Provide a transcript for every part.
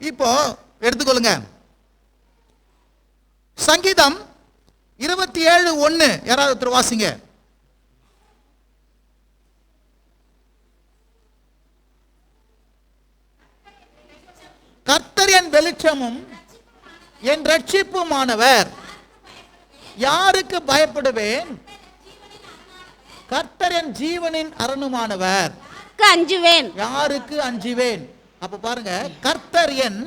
இப்போ எடுத்துக்கொள்ளுங்க, சங்கீதம் 27:1 யாராவது ஒருத்தர் வாசிங்க. கர்த்தர் என் வெளிச்சமும் என் ரட்சிப்புமானவர், யாருக்கு பயப்படுவேன்? கர்த்தர் என் ஜீவனின் அரணுமானவர், அஞ்சுவேன். யாருக்கு அஞ்சுவேன்? அப்ப பாருங்க, கர்த்தர் என்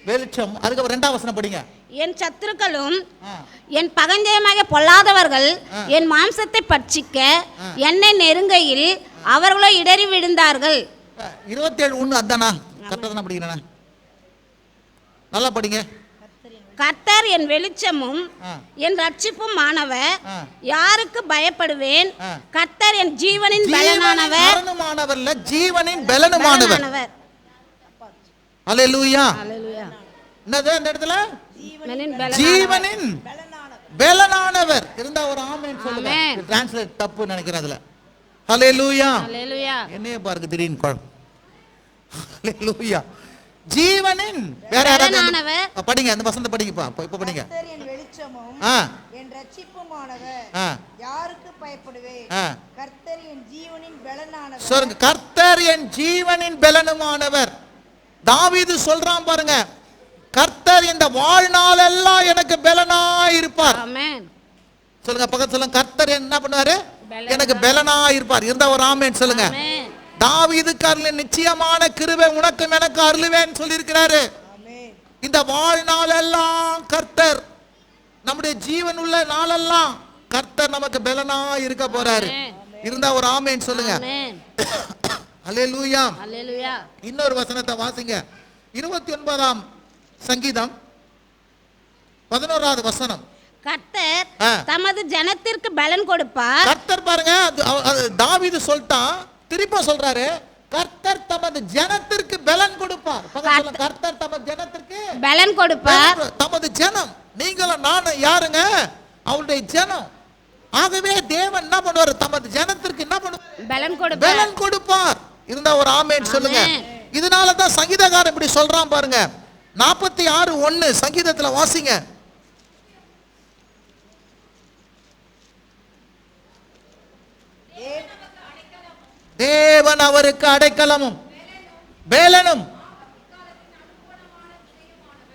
வெளிச்சம். அதுக்கு இரண்டாம் வசனம் படிங்க. என் சத்துருக்களும் என் பகஞ்சயமாக பொல்லாதவர்கள் என் மாம்சத்தை பட்சிக்க என்னை நெருங்கையில் அவர்களோ இடறி விழுந்தார்கள். 27:1 அதானா? கர்த்தர் தான படிக்கிறேன், நல்லா படிங்க. கர்த்தர் என் வெளிச்சமும் என் ரட்சிப்புமானவர், யாருக்கு பயப்படுவேன்? கர்த்தர் என் ஜீவனின் பலனானவர், ஜீவனின் பலனுமானவர். அல்லேலூயா. என்னது அந்த இடத்துல? ஜீவனின் பலனானவர். இருந்தா ஒரு ஆமென் சொல்லுங்க. டிரான்ஸ்லேட் தப்பு நினைக்கிறேன் அதுல. அல்லேலூயா. என்னைய பாருங்க திடீர்னு குழப்பம். அல்லேலூயா. ஜீவனின் வேற யாராவது படிங்க, அந்த வசனத்தை படிங்கப்பா. இப்ப படிங்க. கர்த்தர் என் வெளிச்சமும் என் ரட்சிப்புமானவர், யாருக்கு பயப்படுவேன்? கர்த்தர் என் ஜீவனின் பலனானவர். சொல்லுங்க, கர்த்தர் என் ஜீவனின் பலனுமானவர். தாவீது சொல்றான் பாருங்க, கர்த்தர் இந்த வாழ்நாள் எல்லாம் எனக்கு பலனா இருப்பார். ஆமென் சொல்லுங்க, பக்கத்துல சொல்லுங்க, கர்த்தர் என்ன பண்ணுவாரு? எனக்கு பலனா இருப்பார். இருந்தா ஒரு ஆமென் சொல்லுங்க. தாவீதுக்கு அருள நிச்சயமான கிருபை உனக்கும் எனக்கு அருளுவேன் சொல்லி இருக்கிறாரு. இந்த வாழ்நாள் எல்லாம் கர்த்தர், நம்முடைய ஜீவன் உள்ள நாளெல்லாம் கர்த்தர் நமக்கு பலனா இருக்க போறாரு. இருந்தா ஒரு ஆமென் சொல்லுங்க. அல்லேலூயா. இன்னொரு வசனத்தை வாசிங்க. 29ஆம் சங்கீதம் 11வது வசனம். கர்த்தர் தமது ஜனத்திற்கு பலன் கொடுப்பார். கர்த்தர் பாருங்க, தாவீது சொல்லிட்டான், திருப்ப சொல்றாரு, கர்த்தர் தமது ஜனத்திற்கு பலன் கொடுப்பார். கர்த்தர் தமது ஜனத்திற்கு பலன் கொடுப்பார். தமது ஜனம், நீங்களும் நானும் யாருங்க? அவருடைய ஜனம். ஆகவே தேவன் என்ன பண்ணுவார்? தமது ஜனத்திற்கு என்ன பண்ணுவார்? பலன் கொடுப்பார். இருந்தா ஒரு ஆமென் சொல்லுங்க. இதனாலதான் சங்கீதக்காரன் இப்படி சொல்றான் பாருங்க. 46:1 சங்கீதத்துல வாசிங்க. தேவன் அவருக்கு அடைக்கலமும் பேலனும்.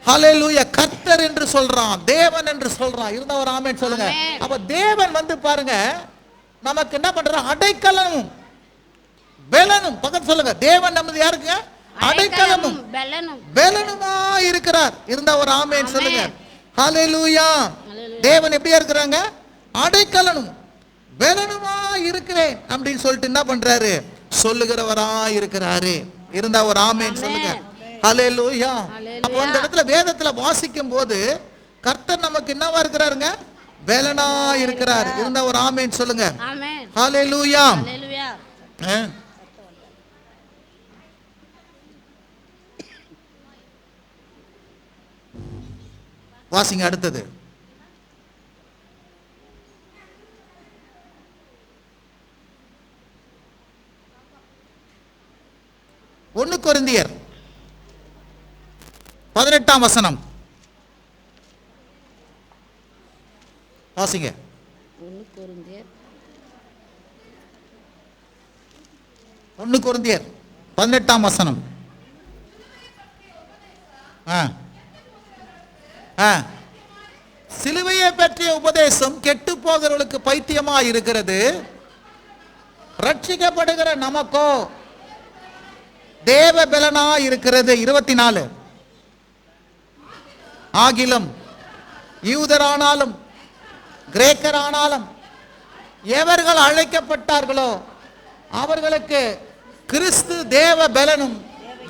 ஹல்லேலூயா. கர்த்தர் என்று சொல்றான், தேவன் என்று சொல்றான். இருந்தா ஒரு ஆமென் சொல்லுங்க. அப்ப தேவன் வந்து பாருங்க நமக்கு என்ன பண்ற? அடைக்கலமும் பேலனும். பக்கத்துல சொல்லுங்க, தேவன் நமது யாருக்கு? அடைக்கலமும் பேலனுமா இருக்கிறார். இருந்தா ஒரு ஆமென் சொல்லுங்க. ஹல்லேலூயா. தேவன் எப்படியா இருக்கிறாங்க? அடைக்கலனும் பலனுமா இருக்கிறேன் அப்படின்னு சொல்லிட்டு என்ன பண்றாரு? சொல்லுகிறவரா இருக்கிறாரு. இருந்தா ஒரு ஆமென் சொல்லுங்க. ஹல்லேலூயா. அப்போ அந்த இடத்துல வேதத்துல வாசிக்கும் போது கர்த்தர் நமக்கு என்னவா இருக்கிறாருங்க? பலனா இருக்கிறார். இருந்தா ஒரு ஆமென் சொல்லுங்க. ஹல்லேலூயா. வாசிங்க அடுத்தது. 1 கொரிந்தியர் 18ஆம் வசனம் வாசிங்க. 1 கொரிந்தியர் 18ஆம் வசனம். சிலுவையை பற்றிய உபதேசம் கெட்டு போகிறவர்களுக்கு பைத்தியமா இருக்கிறது, ரட்சிக்கப்படுகிற நமக்கோ தேவ பலனா இருக்கிறது. 24 ஆகிலும் யூதரானாலும் கிரேக்கரானாலும் எவர்கள் அழைக்கப்பட்டார்களோ அவர்களுக்கு கிறிஸ்து தேவ பலனும்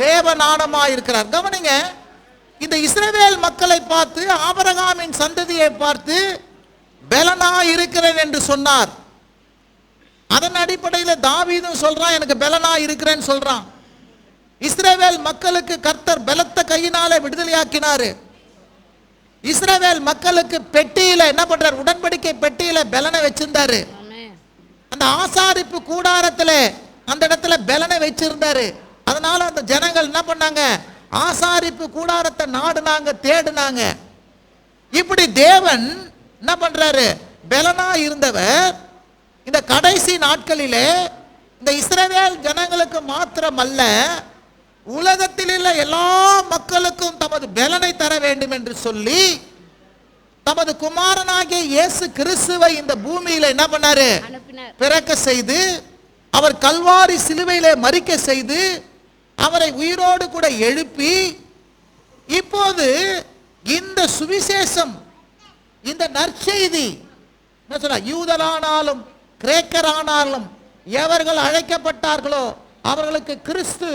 தேவ நாணமா இருக்கிறார். கவனிங்க, இந்த இஸ்ரவேல் மக்களை பார்த்து, ஆபிரகாமின் சந்ததியை பார்த்து பலனா இருக்கிறேன் என்று சொன்னார். அதன் அடிப்படையில் தாவீதும் சொல்றான், எனக்கு பலனா இருக்கிறேன்னு சொல்றான். இஸ்ரவேல் மக்களுக்கு கர்த்தர் பலத்த கையினாலே விடுதலையாக்கினாரு. இஸ்ரவேல் மக்களுக்கு பெட்டியில என்ன பண்றார்? உடன்படிக்கை பெட்டியில பலனை வச்சிருந்தாரு. அந்த ஆசாரிப்பு கூடாரத்துல அந்த இடத்துல பலனை வச்சிருந்தாரு. அதனால அந்த ஜனங்கள் என்ன பண்ணாங்க? ஆசாரிப்பு கூடாரத்தை நாடுனாங்க, தேடுனாங்க. இப்படி தேவன் என்ன பண்றாரு? பெலனா இருந்தவர் இந்த கடைசி நாட்களிலே இந்த இஸ்ரவேல் ஜனங்களுக்கு மாத்திரமல்ல, உலகத்தில் உள்ள எல்லா மக்களுக்கும் தமது பெலனை தர வேண்டும் என்று சொல்லி தமது குமாரனாகிய இயேசு கிறிஸ்துவை இந்த பூமியில என்ன பண்ணாரு? பிறக்க செய்து, அவர் கல்வாரி சிலுவையிலே மரிக்க செய்து, அவரை உயிரோடு கூட எழுப்பி, இப்போது இந்த சுவிசேஷம், இந்த நற்செய்தி என்ன சொல்ற, யூதரானாலும் கிரேக்கரானாலும் எவர்கள் அழைக்கப்பட்டார்களோ அவர்களுக்கு கிறிஸ்து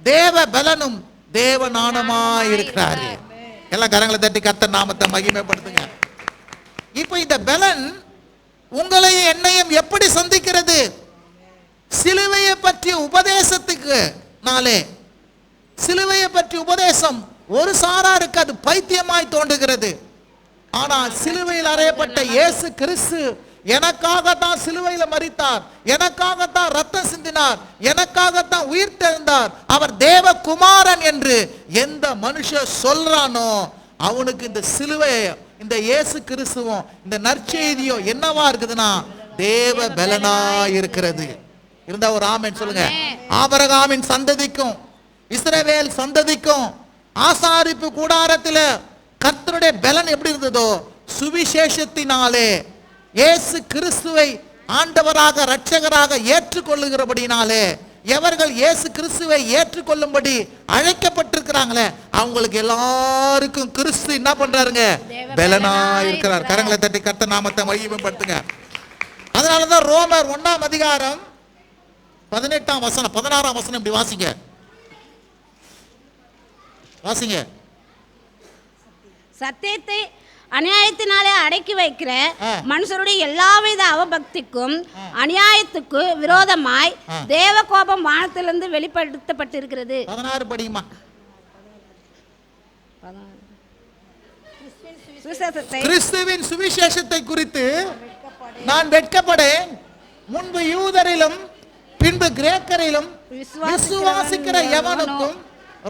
தேவ பலனும் தேவ நாணமாய் இருக்கிறாரு. எல்லாம் கரங்களை தட்டி கர்த்தர் நாமத்தை மகிமைப்படுத்துங்க. இப்போ இந்த பலன் உங்களையும் என்னையும் எப்படி சந்திக்கிறது? சிலுவையை பற்றிய உபதேசத்துக்கு நாளே, சிலுவையை பற்றிய உபதேசம் ஒரு சாராருக்கு அது பைத்தியமாய் தோன்றுகிறது. ஆனால் சிலுவையில் அறையப்பட்ட இயேசு கிறிஸ்து எனக்காகத்தான் சிலுவையில் மரித்தார், எனக்காகத்தான் ரத்தம் சிந்தினார், எனக்காகத்தான் உயிர் தெழுந்தார், அவர் தேவகுமாரன் என்று எந்த மனுஷன் சொல்றானோ அவனுக்கு இந்த சிலுவை, இந்த இயேசு கிறிஸ்துவும் இந்த நற்செய்தியோ என்னவா இருக்குதுன்னா தேவ பலனா இருக்கிறது. இருந்தா ஒரு ஆமென் சொல்லுங்க. ஆபிரகாமின் சந்ததிக்கும் இஸ்ரவேல் சந்ததிக்கும் ஆசாரிப்பு கூடாரத்தில் கர்த்தருடைய பலன் எப்படி இருந்ததோ, சுவிசேஷத்தினாலே இயேசு கிறிஸ்துவை ஆண்டவராக இரட்சகராக ஏற்றுக்கொள்ளுகிறபடினாலே, எவர்கள் இயேசு கிறிஸ்துவை ஏற்றுக்கொள்ளும்படி அழைக்கப்பட்டிருக்கிறாங்களே அவங்களுக்கு எல்லாருக்கும் கிறிஸ்து என்ன பண்றாருங்க? பலனா இருக்கிறார். கரங்களை தட்டி கர்த்தர் நாமத்தை மகிமைப்படுத்துங்க. அதனாலதான் ரோமர் 1ஆம் அதிகாரம் 18ஆம் வசனம் 16ஆம் வசனம் இப்படி வாசிங்க, வாசிங்க. சத்தியத்தை அநியாயத்தினாலே அடக்கி வைக்கிற மனுஷருடைய எல்லாவித அவபக்திக்கும் அநியாயத்துக்கு விரோதமாய் தேவ கோபம் வானத்திலிருந்து வெளிப்படுத்தப்பட்டிருக்கிறது. 16 படியுமா. கிறிஸ்துவின் சுவிசேஷத்தை குறித்து நான் வெட்கப்படேன். முன்பு யூதரிலும் பின்பு கிரேக்கரிலும் விசுவாசிக்கிற எவனுக்கும்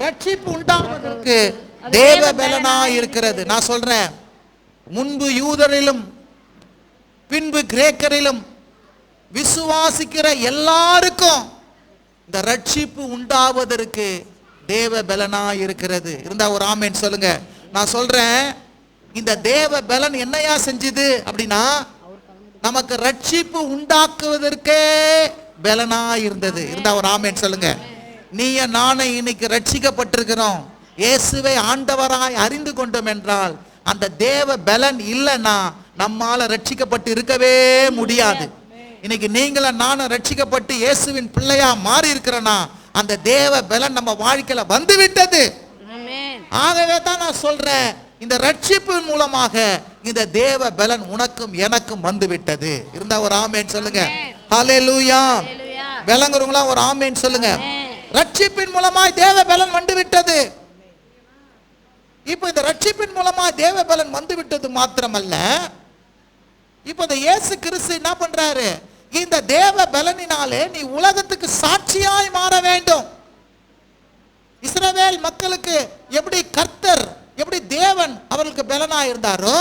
ரட்சிப்பு உண்டாவதற்கு தேவ பலனா இருக்கிறது. நான் சொல்றேன், முன்பு யூதரிலும் பின்பு கிரேக்கரிலும் விசுவாசிக்கிற எல்லாருக்கும் இந்த ரட்சிப்பு உண்டாவதற்கு தேவ பலனா இருக்கிறது. இருந்தா ஒரு ஆமென் சொல்லுங்க. நான் சொல்றேன், இந்த தேவ பலன் என்னையா செஞ்சது அப்படின்னா நமக்கு ரட்சிப்பு உண்டாக்குவதற்கே பலனா இருந்தது. இருந்தா ஒரு ஆமென் சொல்லுங்க. நீய நானே இன்னைக்கு ரட்சிக்கப்பட்டிருக்கிறோம், இயேசுவை ஆண்டவராய் அறிந்து கொண்டோம் என்றால் அந்த தேவ பலன் இல்லைன்னா நம்மால ரட்சிக்கப்பட்டு இருக்கவே முடியாது. இன்னைக்கு நீங்களும் நானும் ரட்சிக்கப்பட்டு இயேசுவின் பிள்ளையா மாறி இருக்கிறனா அந்த தேவ பலன் நம்ம வாழ்க்கையில வந்து விட்டது. ஆகவே தான் நான் சொல்றேன், இந்த ரட்சிப்பு மூலமாக இந்த தேவ பலன் உனக்கும் எனக்கும் வந்து விட்டது. இருந்தா ஒரு ஆமென் சொல்லுங்க. ஹல்லேலூயா. விளங்குறவங்களா ஒரு ஆமென் சொல்லுங்க. ரட்சிப்பின் மூலமாய் தேவ பலன் வந்து விட்டது. இப்போ இந்த ரட்சிப்பின் மூலமா தேவ பலன் வந்து விட்டது மாத்திரமல்ல, இப்போ இந்த இயேசு கிறிஸ்து என்ன பண்றாரு? இந்த தேவ பலனினாலே நீ உலகத்துக்கு சாட்சியாய் மாற வேண்டும். இஸ்ரவேல் மக்களுக்கு எப்படி கர்த்தர், எப்படி தேவன் அவர்களுக்கு பலனா இருந்தாரோ,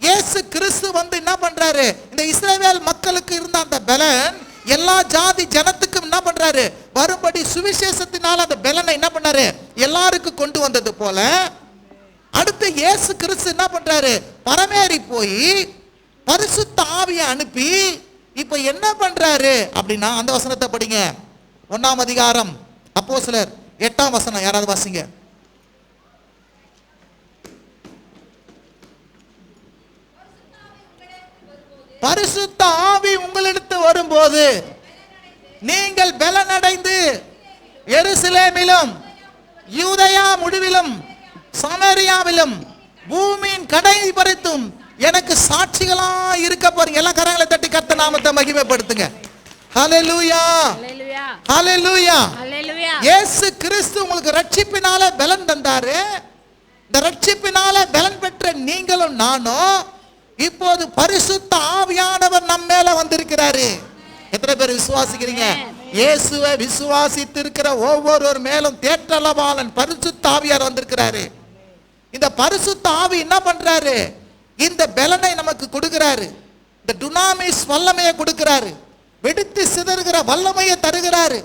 இயேசு கிறிஸ்து வந்து என்ன பண்றாரு? இந்த இஸ்ரவேல் மக்களுக்கு இருந்த அந்த பலன் எல்லா ஜாதி ஜனத்துக்கும் என்ன பண்றாரு? வரும்படி சுவிசேஷத்தினால அந்த பலனை என்ன பண்ணாரு? எல்லாருக்கும் கொண்டு வந்தது போல அடுத்து இயேசு கிறிஸ்து என்ன பண்றாரு? பரமேறி போய் பரிசுத்த ஆவியை அனுப்பி இப்ப என்ன பண்றாரு அப்படின்னா, அந்த வசனத்தை படிங்க. 1ஆம் அதிகாரம் அப்போஸ்தலர் 8ஆம் வசனம் யாராவது வாசிங்க. பரிசுத்த ஆவி உங்களிடத்து வரும்போது நீங்கள் பலனடைந்து எருசலேமிலும் யூதேயா முழுவிலும் சமரியாவிலும் பூமியின் கடை பறித்தும் எனக்கு சாட்சிகளா இருக்க போறீங்க. எல்லாம் கரங்களை தட்டி கர்த்தர் நாமத்தை மகிமைப்படுத்துங்க. ஹல்லேலூயா, ஹல்லேலூயா. இயேசு கிறிஸ்து உங்களுக்கு ரட்சிப்பினால பலன் தந்தாரு. இந்த ரட்சிப்பினால பலன் பெற்ற நீங்களும் நானும் இப்போது பரிசுத்த ஆவியானவர் நம்ம மேல வந்திருக்கிறாரு. எத்தனை பேர் விசுவாசிக்கிறீங்க? இயேசுவை விசுவாசித்திருக்கிற ஒவ்வொருவர் மேலும் தேற்றளவாளன் பரிசுத்த ஆவியார் வந்திருக்கிறாரு. இந்த பரிசுத்த ஆவி என்ன பண்றாரு? இந்த பலனை நமக்கு கொடுக்கிறாரு. இந்த டுனாமிஸ் வல்லமையை கொடுக்கிறாரு. வெடித்து சிதறுகிற வல்லமையை தருகிறாரு.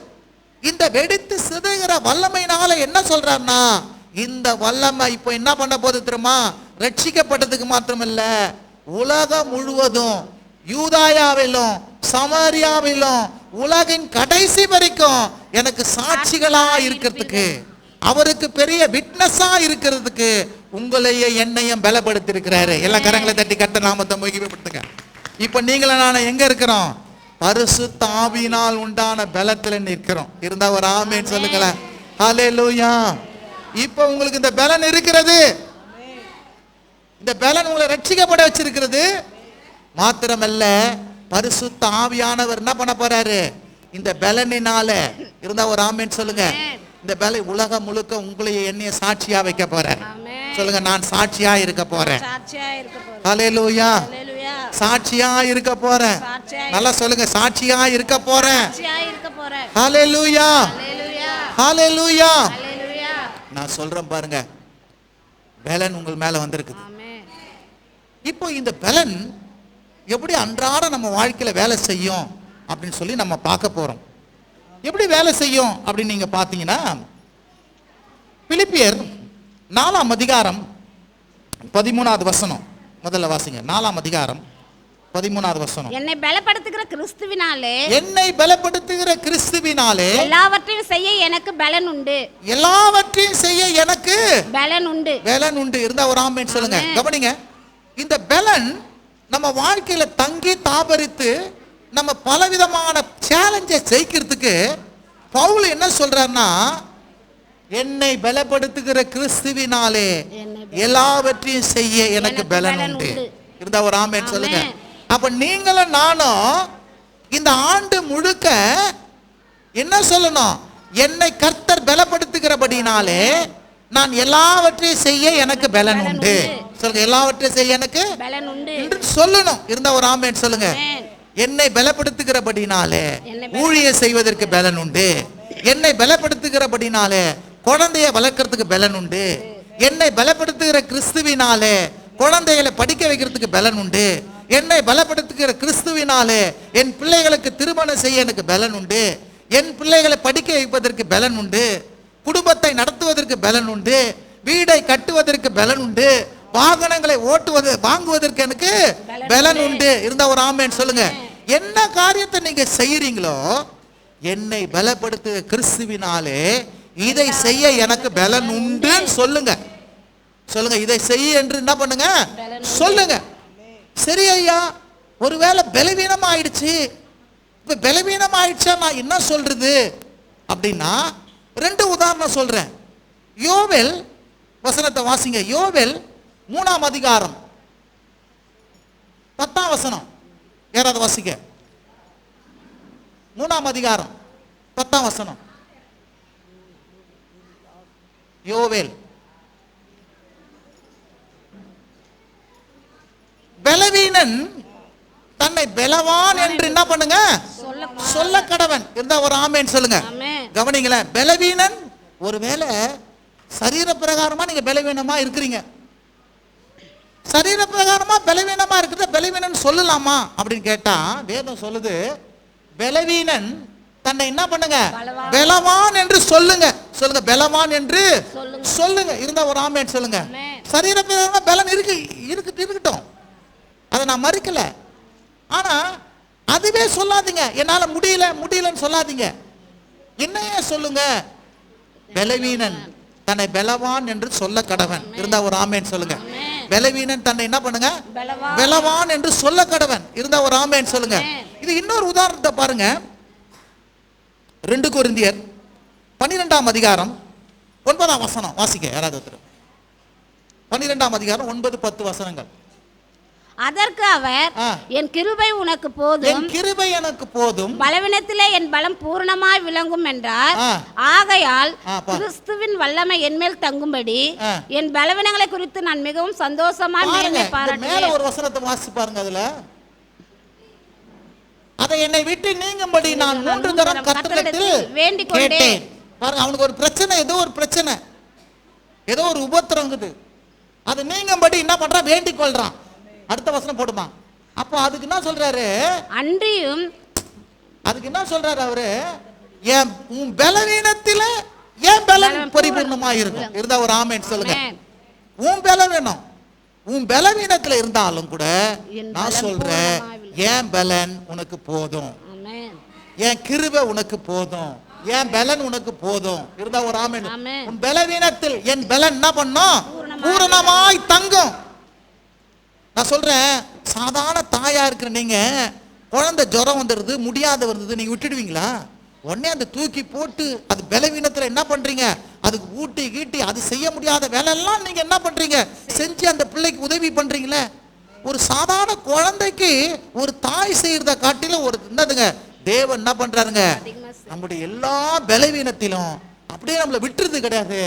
இந்த வெடித்து சிதறுகிற வல்லமையினால என்ன சொல்றாருன்னா, இந்த வல்லமை இப்போ என்ன பண்ண போது தெரியுமா? ரட்சிக்கப்பட்டதுக்கு மாத்திரமில்ல, உலகம் முழுவதும், யூதாயாவிலும் சமாரியாவிலும் உலகின் கடைசி வரைக்கும் எனக்கு சாட்சிகளா இருக்கிறதுக்கு, அவருக்கு பெரிய விட்னஸா இருக்கிறதுக்கு உங்களையே என்னையும் பலப்படுத்தி இருக்கிறாரு. எல்லா கரங்களை தட்டி கர்த்தர் நாமத்தை மகிமைப்படுத்துங்க. இப்ப நீங்களும் நான் எங்க இருக்கிறோம்? பரிசுத்த ஆவியினால் உண்டான பலத்துல நிற்கிறோம். இருந்தா ஒரு ஆமென் சொல்லுங்களேன். ஹல்லேலூயா. இப்ப உங்களுக்கு இந்த பலன் இருக்கிறது. இந்த பலன் உங்களை ரட்சிக்கப்பட வச்சிருக்கிறது. மாத்திரமல்ல, பரிசுத்த ஆவியானவர் என்ன பண்ண போறாரு? இந்த பலனினால, இருந்தா ஒரு ஆமென் சொல்லுங்க, இந்த பல உலகம் முழுக்க உங்களையே என்னைய சாட்சியா வைக்க போறேன். சொல்லுங்க, நான் சாட்சியா இருக்க போறேன். ஹல்லேலூயா. சாட்சியா இருக்க போறேன். நல்லா சொல்லுங்க, சாட்சியா இருக்க போறேன். ஹல்லேலூயா. ஹல்லேலூயா. நான் சொல்றேன் பாருங்க, பலன் உங்கள் மேல வந்திருக்கு. இப்போ இந்த பலன் எப்படி அன்றாட நம்ம வாழ்க்கையில வேலை செய்யும் அப்படின்னு சொல்லி நம்ம பார்க்க போறோம். எப்படி வேலை செய்யும் அப்படின்னு நீங்க பாத்தீங்கன்னா, பிலிப்பியர் 4ஆம் அதிகாரம் 13வது வசனம் முதல்ல வாசிங்க. 4ஆம் அதிகாரம் 13வது வசனம். என்னை பலப்படுத்துகிற கிறிஸ்துவினாலே, என்னை பலப்படுத்துகிற கிறிஸ்துவினாலே எல்லாவற்றையும் செய்ய எனக்கு பலன் உண்டு. எல்லாவற்றையும் செய்ய எனக்கு பலன் உண்டு. பலன் உண்டு. இருந்தா ஒரு ஆமென் சொல்லுங்க. கவனிங்க, இந்த பலன் நம்ம வாழ்க்கையில தங்கி தாபரித்து நம்ம பலவிதமான சேலஞ்சை ஜெயிக்கிறதுக்கு பவுல் என்ன சொல்றாருன்னா, என்னை பலப்படுத்துகிற கிறிஸ்துவினாலே எல்லாவற்றையும் செய்ய எனக்கு பலன் உண்டு. இருந்தா ஒரு ஆமென் சொல்லுங்க. அப்ப நீங்களும் நானும் இந்த ஆண்டு முழுக்க என்ன சொல்லணும்? என்னை கர்த்தர் பலப்படுத்துகிறபடினாலே நான் எல்லாவற்றையும் செய்ய எனக்கு பலன் உண்டு. சொல்லுங்க, எல்லாவற்றையும் செய்ய எனக்கு பலன் உண்டு என்று சொல்லணும். இருந்தா ஒரு ஆமென் சொல்லுங்க. என்னை பலப்படுத்துகிறபடினாலே ஊழியம் செய்வதற்கு பலன் உண்டு. என்னை பலப்படுத்துகிறபடினாலே குழந்தைய வளர்க்கறதுக்கு பலன் உண்டு. என்னை பலப்படுத்துகிற கிறிஸ்துவினாலே குழந்தைகளை படிக்க வைக்கிறதுக்கு பலன் உண்டு. என்னை பலப்படுத்துகிற கிறிஸ்துவினாலே என் பிள்ளைகளுக்கு திருமணம் செய்ய எனக்கு பலன் உண்டு. என் பிள்ளைகளை படிக்க வைப்பதற்கு பலன் உண்டு. குடும்பத்தை நடத்துவதற்கு பலன் உண்டு. வீடை கட்டுவதற்கு பலன் உண்டு. வாகனங்களை வாங்குவதற்கு எனக்கு பலன் உண்டு. இருந்தா ஒரு ஆமென் சொல்லுங்க. என்ன காரியத்தை நீங்க செய்யறீங்களோ, என்னை பலப்படுத்துகிற கிறிஸ்துவினாலே இதை செய்ய எனக்கு பலன் உண்டு சொல்லுங்க. சொல்லுங்க, இதை செய்ய என்று என்ன பண்ணுங்க சொல்லுங்க. சரி ஐயா, ஒருவேளை பலவீனம் ஆயிடுச்சு. இப்ப பலவீனம் ஆயிடுச்சா நான் என்ன சொல்றது அப்படின்னா, 2 உதாரணம் சொல்றேன். யோவேல் வசனத்தை வாசிங்க. யோவேல் 3ஆம் அதிகாரம் 10ஆம் வசனம். யாராவது வாசிக்க. 3ஆம் அதிகாரம் 10ஆம் வசனம். யோவேல். பலவீனன் தன்னை பலவான் என்று என்ன பண்ணுங்க சொல்ல கடவன். இருந்தா ஒரு ஆமென் சொல்லுங்க. கவனிங்களேன், பலவீனன் ஒருவேளை சரீர பிரகாரமா நீங்க பலவீனமா இருக்கிறீங்க. சரீர பிரகாரமா பலவீனமா இருக்கிறத பலவீனன் சொல்லலாமா அப்படின்னு கேட்டா, வேதம் சொல்லுது, பலவீனன் தன்னை என்ன பண்ணுங்க பலவான் என்று சொல்லுங்க. சொல்லுங்க, பலவான் என்று சொல்லுங்க. இருந்தா ஒரு ஆமென் சொல்லுங்க. சரீர பிரகாரமா பலன் இருக்கட்டும், அதை நான் மறுக்கல. ஆனா அதுவே சொல்லாதீங்க, என்னால முடியலன்னு சொல்லாதீங்க. என்னையே சொல்லுங்க, பலவீனன் தன்னை பலவான் என்று சொல்ல கடவன். இருந்தா ஒரு ஆமென் சொல்லுங்க. பலவீனன் தன்னை என்ன பண்ணுங்க பலவான் என்று சொல்ல கடவன். இருந்தா ஒரு ஆமென் சொல்லுங்க. இது இன்னொரு உதாரணத்தை பாருங்க. 2 கொரிந்தியர் 12ஆம் அதிகாரம் 9ஆம் வசனம் வாசிக்க. யாராவது ஒருத்தர். 12ஆம் அதிகாரம் 9-10 வசனங்கள். அதற்கு அவர், என் கிருபை உனக்கு போதும், என் கிருபை எனக்கு போதும், பலவீனத்திலே என் பலம் பூரணமாய் விளங்கும் என்றார். ஆகையால் கிறிஸ்துவின் வல்லமை என்மேல் தங்கும்படி என் பலவீனங்களை குறித்து நான் மிகவும் சந்தோஷமாய் மேன்மை பாராட்டுவேன். மேல ஒரு வசனத்தை வாசி பாருங்க. அதுல அதை என்னை விட்டு நீங்கும்படி நான் 3 தரம் கர்த்தரிடத்தில் வேண்டிக் கொண்டேன். கேட்டேன். பாருங்க, அவனுக்கு ஒரு பிரச்சனை, ஏதோ ஒரு பிரச்சனை, ஏதோ ஒரு உபத்திரங்குது. அது நீங்கும்படி என்ன பண்றான்? வேண்டிக் கொள்றான். அடுத்த வசனம் போடுமா. அப்போ அதுக்கு என்ன சொல்றாரு? அன்றியும் அதுக்கு என்ன சொல்றாரு அவரு? உன் பலவீனத்தில ஏன் பலன் பரிபூர்ணமா இருக்கும். இருந்தா ஒரு ஆமென் சொல்லுங்க. உன் பலவீனம், உன் பலவீனத்துல இருந்தாலும் கூட நான் சொல்றேன், என் பலன் உனக்கு போதும், என் கிருபை உனக்கு போதும், என் பலன் உனக்கு போதும். இருந்தா ஒரு ஆமென். உன் பலவீனத்தில் என் பலன் என்ன பண்ணும்? பூரணமாய் தங்கும். நான் சொல்றேன், சாதாரண தாயா இருக்கிற நீங்க குழந்தை ஜுரம் வந்துடுது, முடியாத வருது, நீங்க விட்டுடுவீங்களா? உடனே அந்த தூக்கி போட்டு அது பலவீனத்துல என்ன பண்றீங்க? அதுக்கு ஊட்டி கீட்டி அது செய்ய முடியாத வேலை எல்லாம் நீங்க என்ன பண்றீங்க? செஞ்சு அந்த பிள்ளைக்கு உதவி பண்றீங்களே. ஒரு சாதாரண குழந்தைக்கு ஒரு தாய் செய்யறத காட்டிலும் ஒரு என்னதுங்க தேவன் என்ன பண்றாருங்க? நம்முடைய எல்லா பலவீனத்திலும் அப்படியே நம்மளை விட்டுறது கிடையாது.